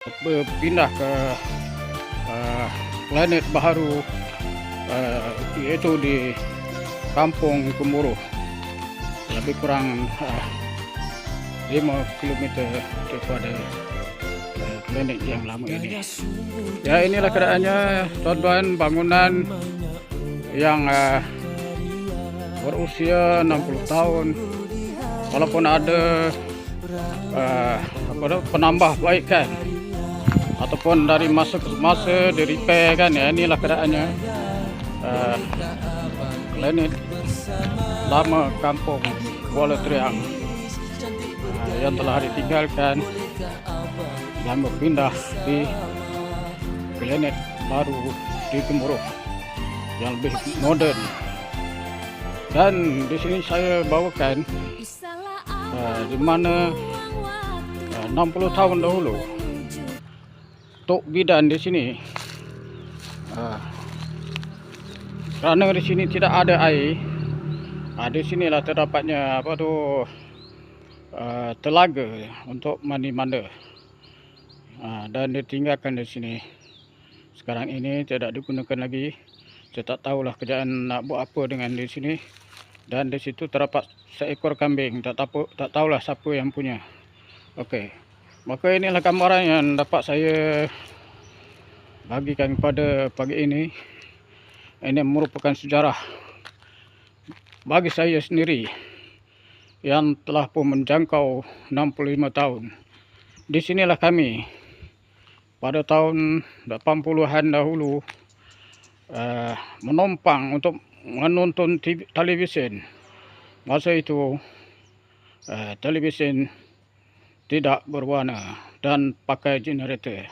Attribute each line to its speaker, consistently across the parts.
Speaker 1: berpindah ke planet baharu, iaitu di Kampung Gemuruh, lebih kurang 5 km daripada planet yang lama ini. Ya, inilah keadaannya, tuan-tuan, bangunan yang berusia 60 tahun. Walaupun ada penambah baikan ataupun dari masa ke masa di repair kan, ya, inilah keadaannya planet lama Kampung Kuala Triang yang telah ditinggalkan dan berpindah di planet baru di Gemuruh yang lebih moden. Dan di sini saya bawakan di mana 60 tahun dahulu Tok Bidan di sini, kerana di sini tidak ada air, di sinilah terdapatnya telaga untuk mandi manda, dan ditinggalkan di sini. Sekarang ini tidak digunakan lagi. Saya tak tahulah kerajaan nak buat apa dengan di sini. Dan di situ terdapat seekor kambing. Tak tahulah siapa yang punya. Okey. Maka inilah gambaran yang dapat saya bagikan kepada pagi ini. Ini merupakan sejarah bagi saya sendiri yang telah pun menjangkau 65 tahun. Di sinilah kami pada tahun 80-an dahulu menumpang untuk menonton televisyen. Masa itu televisyen tidak berwarna dan pakai generator.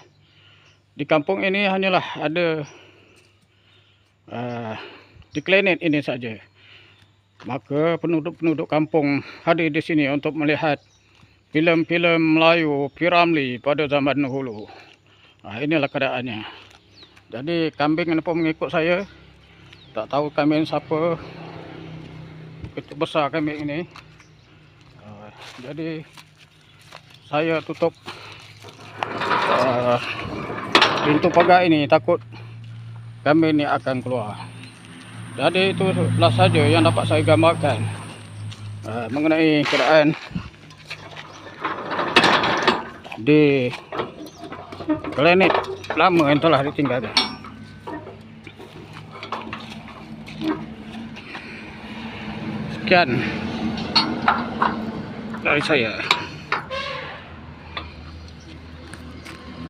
Speaker 1: Di kampung ini hanyalah ada di planet ini saja. Maka penduduk-penduduk kampung hadir di sini untuk melihat filem-filem Melayu P.Ramlee pada zaman dahulu. Inilah keadaannya. Jadi kambing ini pun mengikut saya. Tak tahu kambing siapa. Begitu besar kambing ini. Jadi saya tutup pintu pagar ini, takut kambing ini akan keluar. Jadi itulah saja yang dapat saya gambarkan mengenai keadaan di planet lama yang telah ditinggalkan. Sekian dari saya.